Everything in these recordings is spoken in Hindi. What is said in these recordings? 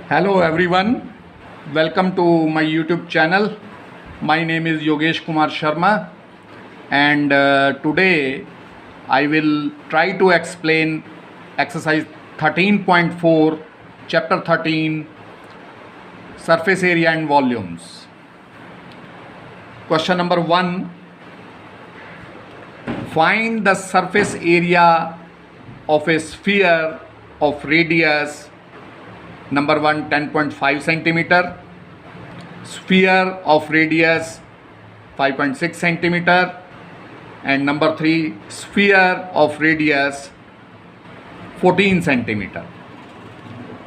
Hello everyone, welcome to my YouTube channel. My name is Yogesh Kumar Sharma and today I will try to explain exercise 13.4 chapter 13 surface area and volumes. Question number 1, find the surface area of a sphere of radius number 1 10.5 centimeter, sphere of radius 5.6 centimeter, and number 3 sphere of radius 14 centimeter.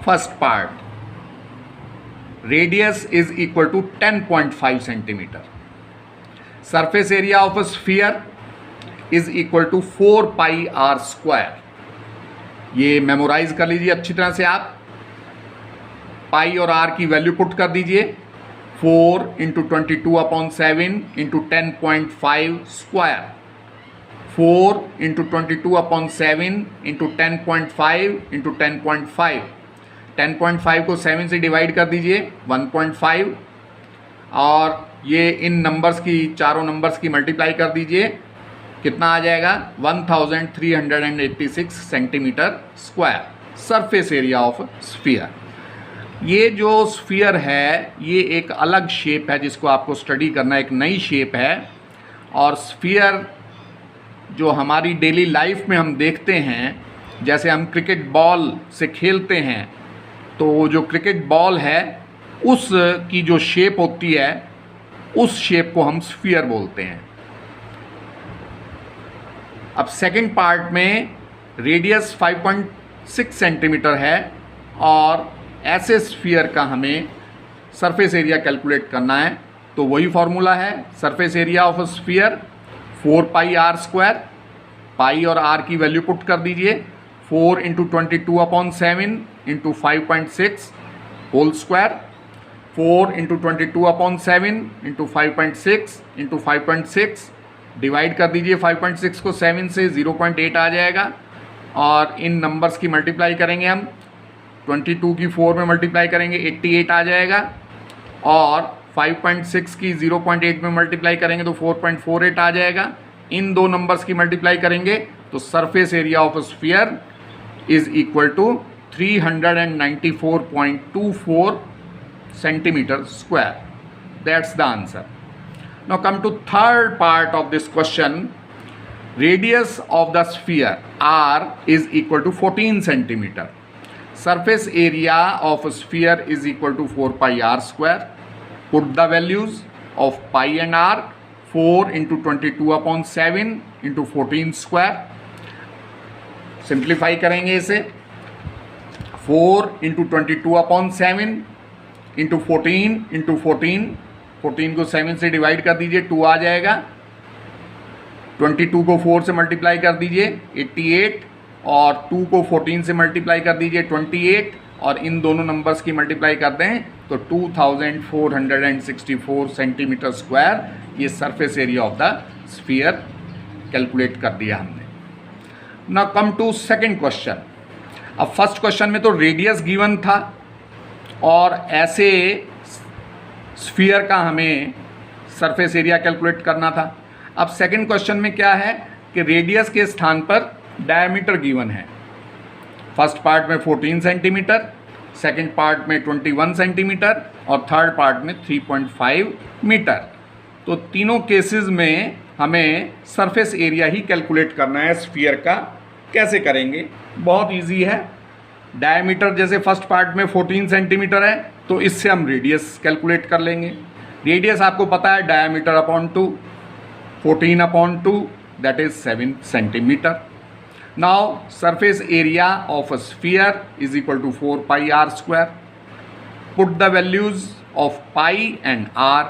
First part, radius is equal to 10.5 centimeter. Surface area of a sphere is equal to 4 pi r square. ये मेमोराइज कर लीजिए अच्छी तरह से आप. पाई और आर की वैल्यू पुट कर दीजिए. 4 into 22/7 into 10.5 square. 4 into 22/7 into 10.5 into 10.5. 10.5 को 7 से डिवाइड कर दीजिए 1.5 और ये इन नंबर्स की चारों नंबर्स की मल्टीप्लाई कर दीजिए. कितना आ जाएगा? 1386 centimetre square. Surface area of sphere. ये जो स्फीयर है ये एक अलग शेप है जिसको आपको स्टडी करना. एक नई शेप है और स्फीयर जो हमारी डेली लाइफ में हम देखते हैं, जैसे हम क्रिकेट बॉल से खेलते हैं तो जो क्रिकेट बॉल है उस की जो शेप होती है उस शेप को हम स्फीयर बोलते हैं. अब सेकंड पार्ट में रेडियस 5.6 सेंटीमीटर है और ऐसे स्फीयर का हमें सरफेस एरिया कैलकुलेट करना है. तो वही फॉर्मूला है. Surface area of a sphere 4 pi are square. Pi और आर की वैल्यू पुट कर दीजिए. 4 into 22/7 into 5.6 whole square. 4 into 22/7 into 5.6 into 5.6 divide कर दीजिए. 5.6 को 7 से 0.8 आ जाएगा और इन नंबर्स की मल्टीप्लाई करेंगे हम. 22 की 4 में मल्टीप्लाई करेंगे 88 आ जाएगा और 5.6 की 0.8 में मल्टीप्लाई करेंगे तो 4.48 आ जाएगा. इन दो नंबर्स की मल्टीप्लाई करेंगे तो surface area of sphere is equal to 394.24 centimetre square. That's the answer. Now come to third part of this question. Radius of the sphere R is equal to 14 centimeter. Surface area of a sphere is equal to 4 pi r square. Put the values of pi and r. 4 into 22/7 into 14 square. Simplify करेंगे इसे. 4 into 22/7 into 14 into 14. 14 को 7 से डिवाइड कर दीजिए 2 आ जाएगा. 22 को 4 से मल्टीप्लाई कर दीजिए 88 और 2 को 14 से मल्टीप्लाई कर दीजिए 28 और इन दोनों नंबर्स की मल्टीप्लाई कर दें तो 2464 सेंटीमीटर स्क्वायर ये surface area of the sphere calculate कर दिया हमने. Now come to second question. अब फर्स्ट क्वेश्चन में तो रेडियस गिवन था और ऐसे स्फीयर का हमें सरफेस एरिया कैलकुलेट करना था. अब सेकंड क्वेश्चन में क्या है कि रेडियस के स्थान पर डायमीटर गिवन है. फर्स्ट पार्ट में 14 सेंटीमीटर, सेकंड पार्ट में 21 सेंटीमीटर और थर्ड पार्ट में 3.5 मीटर. तो तीनों केसेस में हमें सरफेस एरिया ही कैलकुलेट करना है स्फीयर का. कैसे करेंगे? बहुत ईजी है. डायमीटर जैसे फर्स्ट पार्ट में 14 सेंटीमीटर है तो इससे हम रेडियस कैलकुलेट कर लेंगे. रेडियस आपको पता है diameter upon 2, 14/2 that is 7 centimetre. Now surface area of a sphere is equal to 4 pi are square. Put the values of pi and R.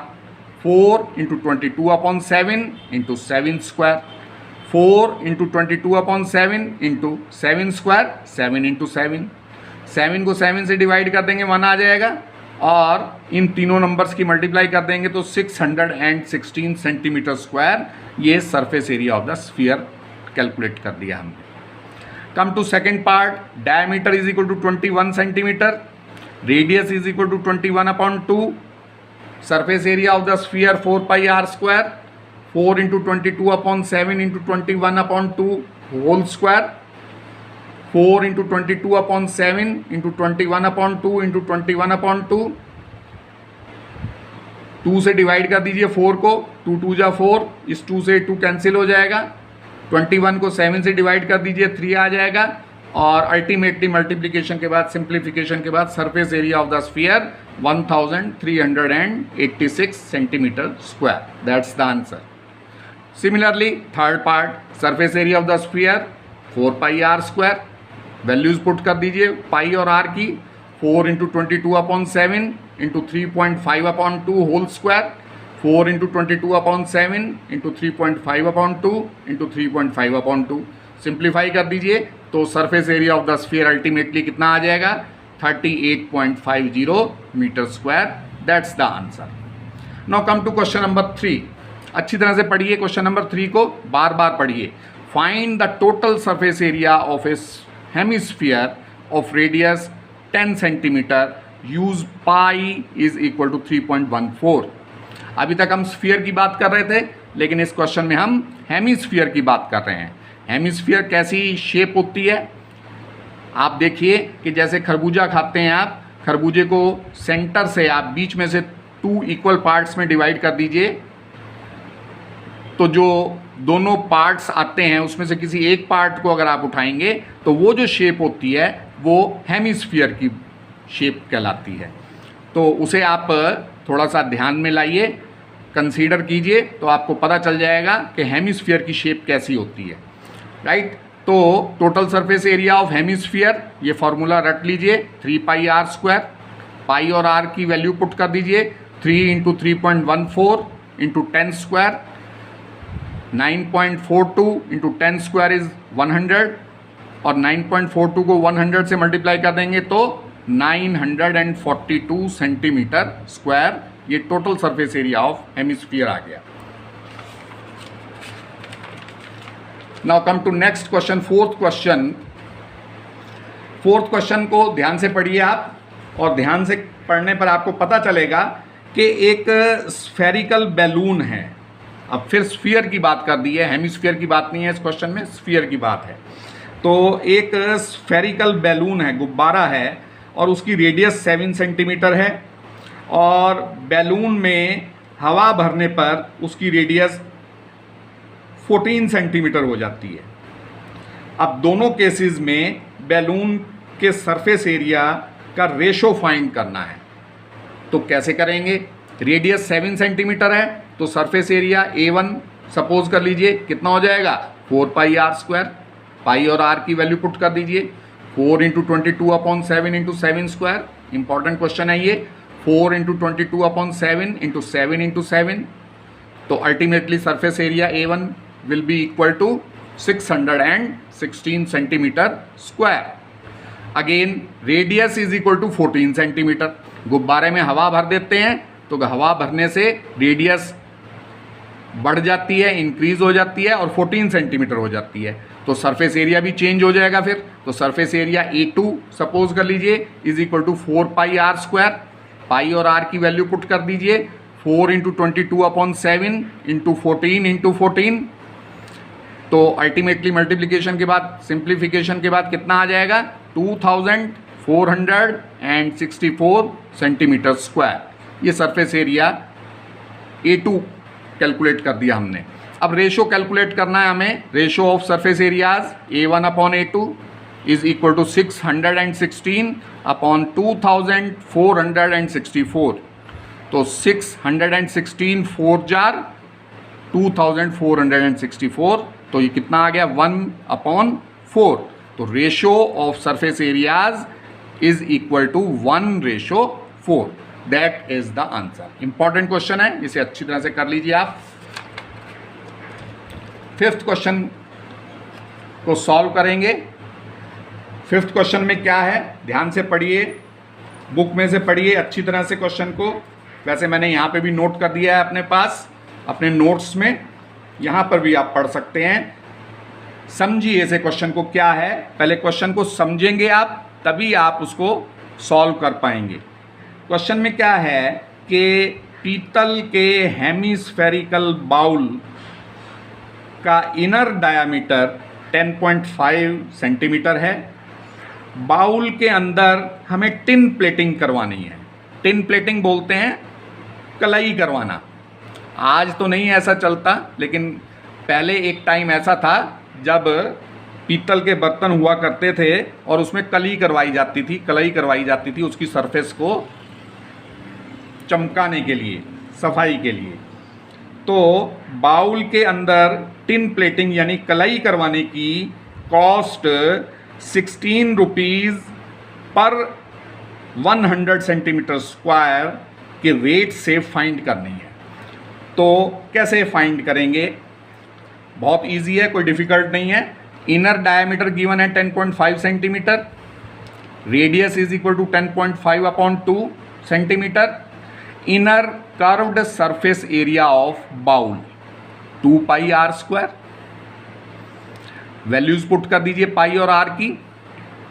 4 into 22/7 into 7 square. 4 into 22/7 into 7 square. 7 into 7. 7 को 7 से डिवाइड कर देंगे 1 आ जाएगा और इन तीनों नंबर्स की मल्टीप्लाई कर देंगे तो 616 सेंटीमीटर स्क्वायर ये surface area of the sphere calculate कर दिया हमने. Come to second part, diameter is equal to 21 centimetre. Radius is equal to 21/2, surface area of the sphere 4πr², 4 into 22/7 into 21/2 whole square, 4 into 22/7 into 21/2 into 21/2, 2 से डिवाइड कर दीजिए 4 को, 2 2 जा 4, इस 2 से 2 कैंसिल हो जाएगा, 21 को 7 से डिवाइड कर दीजिए 3 आ जाएगा, और अल्टीमेटली मल्टीप्लिकेशन के बाद सिंप्लीफिकेशन के बाद surface area of the sphere 1386 centimetre square, that's the answer. Similarly third part, surface area of the sphere 4πr², values put कर दीजिए पाई और आर की, 4 into 22/7 into 3.5/2 whole square, 4 into 22/7 into 3.5/2 into 3.5/2, simplify कर दीजिए तो surface area of the sphere ultimately कितना आ जाएगा, 38.50 metre square, that's the answer. Now come to question number 3। अच्छी तरह से पढ़िए क्वेश्चन नंबर 3 को, बार बार पढ़िए। Find the total surface area of a hemisphere of radius 10 centimetre, use pi is equal to 3.14। अभी तक हम स्फीयर की बात कर रहे थे, लेकिन इस क्वेश्चन में हम हेमिस्फीयर की बात कर रहे हैं। हेमिस्फीयर कैसी शेप होती है, आप देखिए कि जैसे खरबूजा खाते हैं आप, खरबूजे को सेंटर से आप बीच में से 2 इक्वल पार्ट्स में डिवाइड कर दीजिए, तो जो दोनों पार्ट्स आते हैं उसमें से किसी एक पार्ट को अगर आप उठाएंगे तो वो जो शेप होती है वो हेमिस्फीयर की शेप कहलाती है। तो उसे आप थोड़ा सा ध्यान में लाइए, कंसीडर कीजिए, तो आपको पता चल जाएगा कि हेमिस्फीयर की शेप कैसी होती है, राइट। तो total surface area of hemisphere, ये फॉर्मूला रट लीजिए, 3πr², पाई और आर की वैल्यू पुट कर दीजिए, 3 into 3.14 into 10 square, 9.42 into 10 square is 100, और 9.42 को 100 से मल्टीप्लाई कर देंगे तो 942 सेंटीमीटर स्क्वायर, ये total surface area of hemisphere आ गया। Now come to next question, fourth question. Fourth question को ध्यान से पढ़िए आप, और ध्यान से पढ़ने पर आपको पता चलेगा कि एक स्फेरिकल बैलून है। अब फिर स्फीयर की बात कर दी है, हेमिस्फीयर की बात नहीं है इस क्वेश्चन में, स्फीयर की बात है। तो एक स्फेरिकल बैलून है, गुब्बारा है, और उसकी रेडियस 7 सेंटीमीटर है, और बैलून में हवा भरने पर उसकी रेडियस 14 सेंटीमीटर हो जाती है। अब दोनों केसेस में बैलून के सरफेस एरिया का रेशो फाइंड करना है, तो कैसे करेंगे। रेडियस 7 सेंटीमीटर है तो सरफेस एरिया A1 सपोज कर लीजिए कितना हो जाएगा, 4πr², पाई और आर की वैल्यू पुट कर दीजिए, 4 into 22/7 into 7 square, important question है ये, 4 इंटू 22/7 इंटू 7 इंटू 7, तो ultimately surface area A1 will be equal to 616 centimetre square. Again radius is equal to 14 centimetre. गुब्बारे में हवा भर देते हैं तो हवा भरने से रेडियस बढ़ जाती है, इंक्रीज हो जाती है, और 14 सेंटीमीटर हो जाती है, तो सरफेस एरिया भी चेंज हो जाएगा फिर। तो सरफेस एरिया A2 सपोज कर लीजिए इज इक्वल टू 4πr², पाई और आर की वैल्यू पुट कर दीजिए, 4 इंटू 22/7 इंटू 14 इंटू 14, तो अल्टीमेटली मल्टीप्लिकेशन के बाद सिंप्लीफिकेशन के बाद कितना आ जाएगा, 2464 सेंटीमीटर स्क्वायर। ये सरफेस एरिया A2 कैलकुलेट कर दिया हमने। अब रेशो कैलकुलेट करना है हमें, ratio of surface areas A1/A2 is equal to 616/2464, तो 616 4 जार 2464, तो ये कितना आ गया, 1/4। तो ratio of surface areas is equal to 1:4, that is the answer. Important question है, इसे अच्छी तरह से कर लीजिए आप। फिफ्थ क्वेश्चन को सॉल्व करेंगे। फिफ्थ क्वेश्चन में क्या है, ध्यान से पढ़िए, बुक में से पढ़िए अच्छी तरह से क्वेश्चन को। वैसे मैंने यहाँ पे भी नोट कर दिया है अपने पास, अपने नोट्स में, यहाँ पर भी आप पढ़ सकते हैं। समझिए इसे क्वेश्चन को क्या है, पहले क्वेश्चन को समझेंगे आप, तभी आप उसको सॉल्व कर पाएंगे। क्वेश्चन में क्या है कि पीतल के हेमिस्फेरिकल बाउल का इनर डायामीटर 10.5 सेंटीमीटर है। बाउल के अंदर हमें टिन प्लेटिंग करवानी है। टिन प्लेटिंग बोलते हैं कलई करवाना। आज तो नहीं ऐसा चलता, लेकिन पहले एक टाइम ऐसा था जब पीतल के बर्तन हुआ करते थे और उसमें कलई करवाई जाती थी, कलई करवाई जाती थी उसकी सरफेस को चमकाने के लिए, सफाई के लिए। तो बाउल के अंदर टिन प्लेटिंग यानी कलई करवाने की कॉस्ट 16 रुपीज़ पर 100 सेंटीमीटर स्क्वायर के रेट से फाइंड करनी है। तो कैसे फाइंड करेंगे? बहुत इजी है, कोई डिफ़िकल्ट नहीं है। इनर डायमीटर गिवन है 10.5 centimetre, radius is equal to 10.5/2 centimetre, inner curved surface area of bowl 2 pi are square. Values put कर दीजिए पाई और आर की।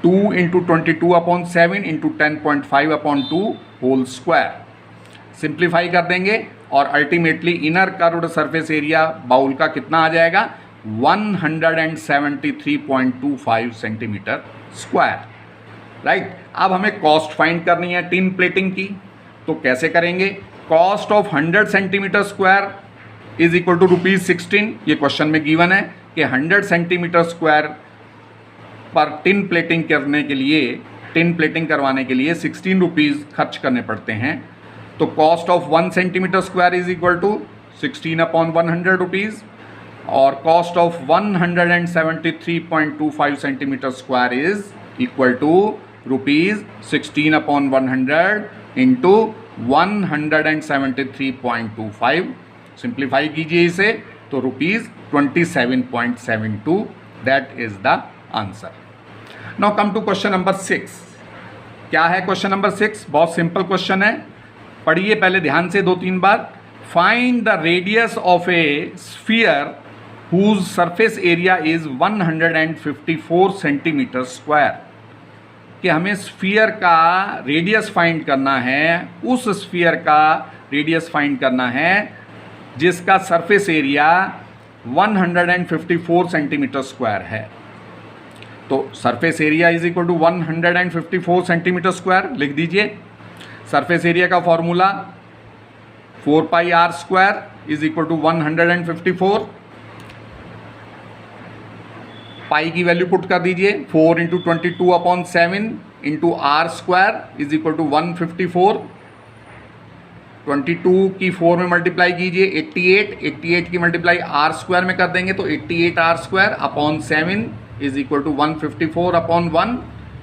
2 into 22/7 into 10.5/2 whole square. Simplify कर देंगे और ultimately inner curved surface area bowl का कितना आ जाएगा? 173.25 सेंटीमीटर स्क्वायर। राइट, अब हमें कॉस्ट फाइंड करनी है टिन प्लेटिंग की। तो कैसे करेंगे? Cost of 100 centimetre square is equal to ₹16। ये क्वेश्चन में गिवन है कि 100 सेंटीमीटर स्क्वायर पर टिन प्लेटिंग करने के लिए, टिन प्लेटिंग करवाने के लिए 16 रुपीज़ खर्च करने पड़ते हैं। तो cost of 1 centimetre square is equal to 16/100 rupees और cost of 173.25 centimetre square is equal to ₹16/100 into 173.25। Simplify कीजिए इसे तो ₹27.72। That is the answer. Now come to question number 6। क्या है क्वेश्चन नंबर 6? बहुत सिंपल क्वेश्चन है, पढ़िए पहले ध्यान से 2-3 बार। Find the radius of a sphere whose surface area is 154 centimetre square. कि हमें स्फीयर का रेडियस फाइंड करना है, उस स्फीयर का रेडियस फाइंड करना है जिसका सरफेस एरिया 154 सेंटीमीटर स्क्वायर है। तो surface area is equal to 154 centimetre square लिख दीजिए। सरफेस एरिया का formula 4 pi are square is equal to 154। Pi की वैल्यू पुट कर दीजिए। 4 into 22/7 into R square is equal to 154। 22 की 4 में मल्टीप्लाई कीजिए 88 की मल्टीप्लाई आर स्क्वायर में कर देंगे तो 88 R square upon 7 is equal to 154/1।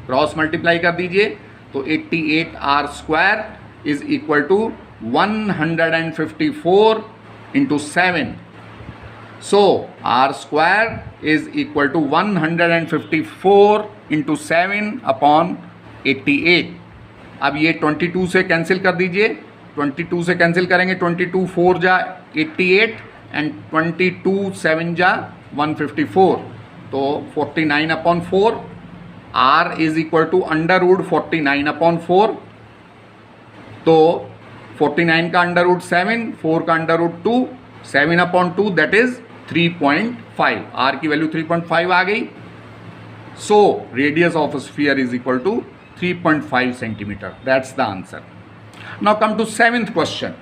Cross multiply कर दीजिए तो 88 R square is equal to 154 into 7। So R square is equal to 154 into 7 upon 88। अब ये 22 से कैंसिल कर दीजिए। 22 से कैंसिल करेंगे 22 4 जा 88 एंड 22 7 जा 154 तो 49/4। R is equal to √49/4। तो 49 का √7, 4 का √2, 7/2 दैट इज 3.5। आर की वैल्यू 3.5 आ गई। So radius of sphere is equal to 3.5 centimetre. That's the answer. Now come to 7th question.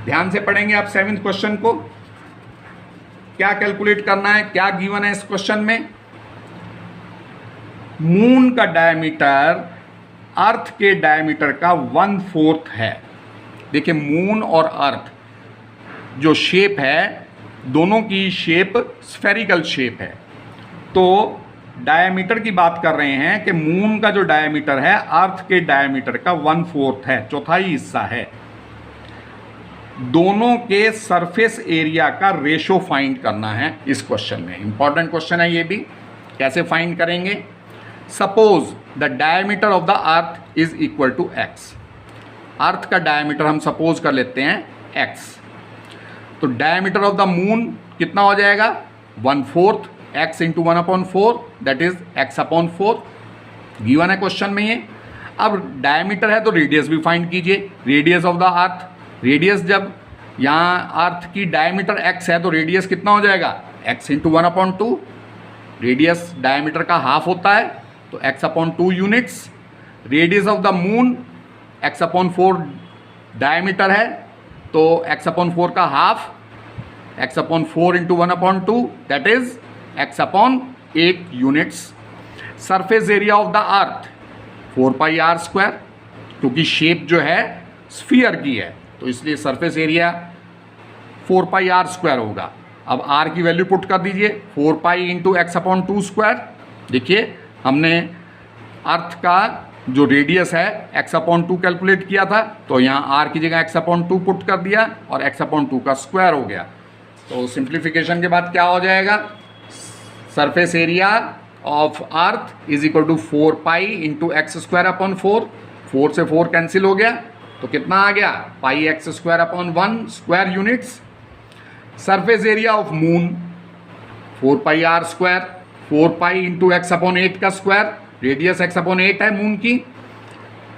ध्यान से पढ़ेंगे आप 7th क्वेश्चन को। क्या कैलकुलेट करना है, क्या गिवन है इस क्वेश्चन में? मून का डायमीटर अर्थ के डायमीटर का 1/4 है। देखिए मून और अर्थ जो शेप है, दोनों की शेप स्फेरिकल शेप है। तो डायमीटर की बात कर रहे हैं कि मून का जो डायमीटर है अर्थ के डायमीटर का 1/4 है, चौथाई हिस्सा है। दोनों के सरफेस एरिया का रेशो फाइंड करना है इस क्वेश्चन में। इंपॉर्टेंट क्वेश्चन है ये भी। कैसे फाइंड करेंगे? Suppose the diameter of the earth is equal to x। Earth का डायमीटर हम सपोज कर लेते हैं x। तो डायमीटर ऑफ द मून कितना हो जाएगा? 1/4 x into 1/4 that is x/4 given है क्वेश्चन में ये। अब डायमीटर है तो रेडियस भी फाइंड कीजिए, radius of the earth. Radius जब यहाँ अर्थ की डायमीटर x है तो रेडियस कितना हो जाएगा, x इंटू 1/2। रेडियस डायमीटर का हाफ होता है तो x/2 units. Radius of the moon x/4 diameter है तो x/4 का half, x/4 into 1/2 that is x/8 units. Surface area of the earth 4πr², क्योंकि शेप जो है स्फीयर की है तो इसलिए सरफेस एरिया 4πr² होगा। अब r की वैल्यू पुट कर दीजिए, 4π इंटू x/2²। देखिए हमने अर्थ का जो रेडियस है x/2 कैलकुलेट किया था तो यहाँ r की जगह x/2 पुट कर दिया और x/2 का स्क्वायर हो गया। तो सिंप्लीफिकेशन के बाद क्या हो जाएगा, surface area of earth is equal to 4π into x²/4। 4 से 4 कैंसिल हो गया तो कितना आ गया, πx²/1 square units. Surface area of moon 4πr², 4π into x/8 का स्क्वायर, रेडियस x/8 है मून की,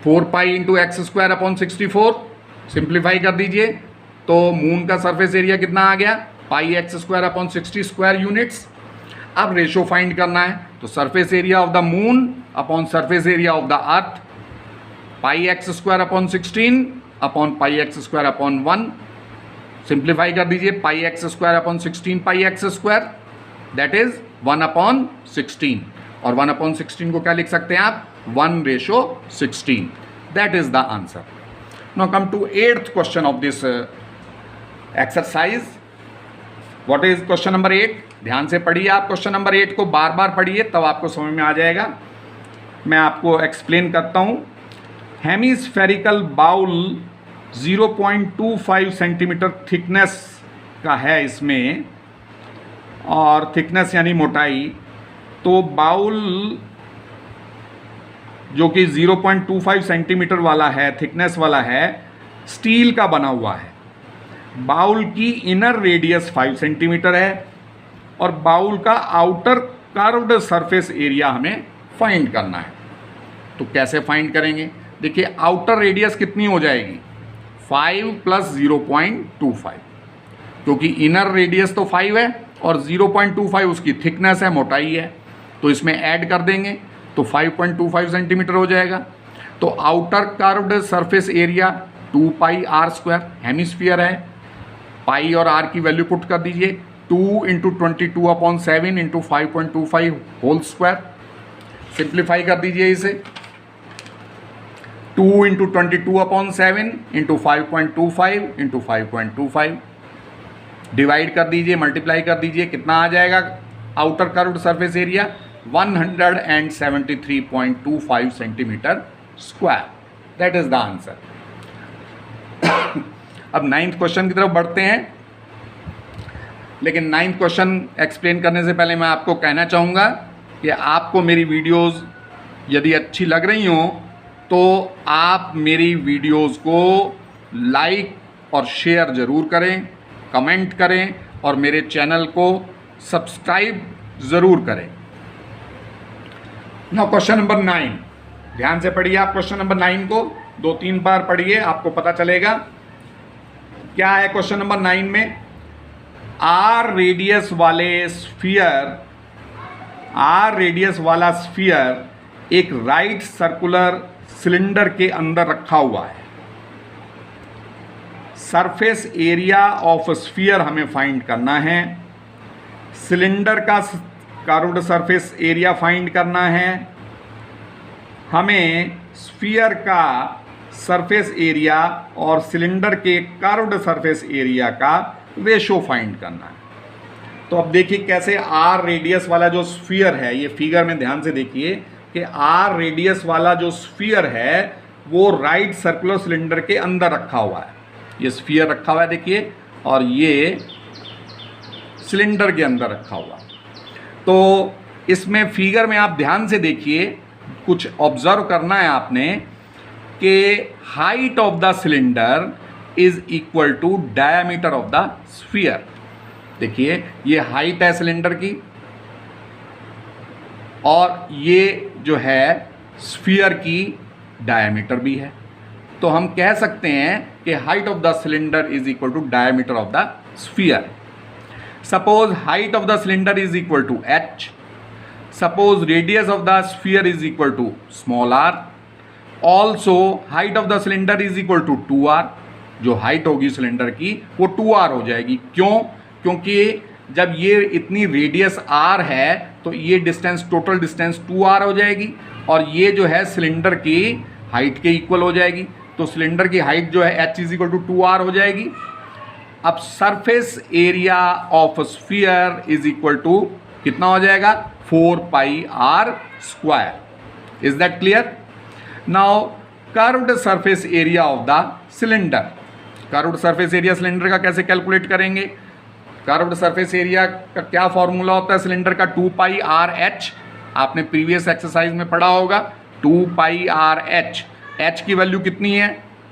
4π इंटू x²/64। सिंप्लीफाई कर दीजिए तो मून का सरफेस एरिया कितना आ गया, πx²/60 स्क्वायर यूनिट्स। अब रेशो फाइंड करना है तो surface area of the moon upon surface area of the earth, πx²/16 upon πx²/1। Simplify कर दीजिए, πx²/16 πx² दैट इज 1/16 और 1/16 को क्या लिख सकते हैं आप, 1:16। That is the answer. Now come to 8th question of this exercise. What is question number 8? ध्यान से पढ़िए आप क्वेश्चन नंबर 8 को, बार बार पढ़िए तब आपको समझ में आ जाएगा। मैं आपको एक्सप्लेन करता हूँ। हेमिस्फेरिकल बाउल 0.25 सेंटीमीटर थिकनेस का है इसमें, और थिकनेस यानी मोटाई। तो बाउल जो कि 0.25 सेंटीमीटर वाला है, थिकनेस वाला है, स्टील का बना हुआ है। बाउल की इनर रेडियस 5 सेंटीमीटर है और बाउल का आउटर कर्व्ड सरफेस एरिया हमें फाइंड करना है। तो कैसे फाइंड करेंगे, देखिए आउटर रेडियस कितनी हो जाएगी, 5 + 0.25, क्योंकि इनर रेडियस तो 5 है और 0.25 उसकी थिकनेस है, मोटाई है, तो इसमें ऐड कर देंगे तो 5.25 सेंटीमीटर हो जाएगा। तो outer curved surface area 2πr², hemisphere है, पाई और r की वैल्यू पुट कर दीजिए, 2 into 22/7 into 5.25 whole square. Simplify कर दीजिए इसे, 2 इंटू 22/7 इंटू 5.25 इंटू 5.25 डिवाइड कर दीजिए, मल्टीप्लाई कर दीजिए, कितना आ जाएगा outer curved surface area, 173.25 centimetre square. That is the answer. अब 9th क्वेश्चन की तरफ बढ़ते हैं, लेकिन 9th क्वेश्चन एक्सप्लेन करने से पहले मैं आपको कहना चाहूँगा कि आपको मेरी वीडियोस यदि अच्छी लग रही हों तो आप मेरी वीडियोस को लाइक और शेयर ज़रूर करें, कमेंट करें और मेरे चैनल को सब्सक्राइब ज़रूर करें। नाउ क्वेश्चन नंबर 9, ध्यान से पढ़िए आप क्वेश्चन नंबर 9 को 2-3 बार पढ़िए, आपको पता चलेगा क्या है क्वेश्चन नंबर 9 में। आर रेडियस वाला स्फीयर एक राइट सर्कुलर सिलेंडर के अंदर रखा हुआ है। सरफेस एरिया ऑफ स्फीयर हमें फाइंड करना है, सिलेंडर का कर्व्ड सरफेस एरिया फाइंड करना है, हमें स्फीयर का सरफेस एरिया और सिलेंडर के कर्व्ड सरफेस एरिया का रेशो फाइंड करना है। तो अब देखिए कैसे आर रेडियस वाला जो स्फीयर है, ये फिगर में ध्यान से देखिए कि आर रेडियस वाला जो स्फीयर है वो राइट सर्कुलर सिलेंडर के अंदर रखा हुआ है। ये स्फीयर रखा हुआ है देखिए, और ये सिलेंडर के अंदर रखा हुआ। तो इसमें फिगर में आप ध्यान से देखिए, कुछ ऑब्जर्व करना है आपने कि height of the cylinder is equal to diameter of the sphere. देखिए ये हाइट है सिलेंडर की और ये जो है स्फीयर की डायमीटर भी है। तो हम कह सकते हैं कि height of the cylinder is equal to diameter of the sphere. Suppose height of the cylinder is equal to h, suppose radius of the sphere is equal to small r, also height of the cylinder is equal to 2r। जो हाइट होगी सिलेंडर की वो 2r हो जाएगी। क्यों? क्योंकि जब ये इतनी रेडियस r है तो ये डिस्टेंस, टोटल डिस्टेंस 2r हो जाएगी और ये जो है सिलेंडर की हाइट के इक्वल हो जाएगी। तो सिलेंडर की हाइट जो है h is equal to 2r हो जाएगी। अब surface area of sphere is equal to कितना हो जाएगा? 4 pi r square. Is that clear? Now curved surface area of the cylinder. Curved surface area cylinder का कैसे कैलकुलेट करेंगे? कर्व्ड सरफेस एरिया का क्या फॉर्मूला होता है सिलेंडर का? 2 पाई आर एच। आपने प्रीवियस एक्सरसाइज में पढ़ा होगा 2 पाई आर एच। एच की वैल्यू कितनी है?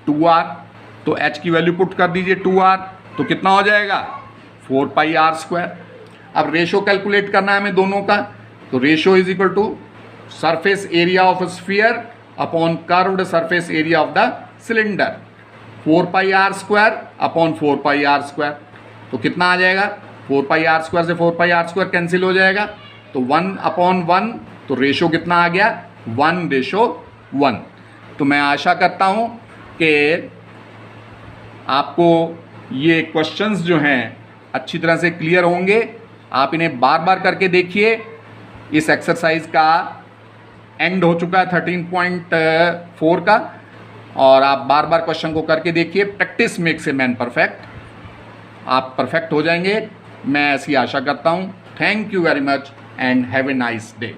2r। तो एच की वैल्यू पुट कर दीजिए 2r, तो कितना हो जाएगा? 4 पाई आर स्क्वायर। अब रेशो कैलकुलेट करना है हमें दोनों का, तो ratio is equal to surface area of sphere upon curved surface area of the cylinder. 4 pi are square upon 4 pi are square, तो कितना आ जाएगा? 4 पाई आर स्क्वायर से 4 पाई आर स्क्वायर कैंसिल हो जाएगा, तो 1 अपॉन 1, तो रेशो कितना आ गया? 1:1। तो मैं आशा करता हूँ कि आपको ये क्वेश्चंस जो हैं अच्छी तरह से क्लियर होंगे। आप इन्हें बार बार करके देखिए। इस एक्सरसाइज का एंड हो चुका है 13.4 का, और आप बार बार क्वेश्चन को करके देखिए। Practice makes a man perfect. आप परफेक्ट हो जाएंगे, मैं ऐसी आशा करता हूँ। Thank you very much and have a nice day.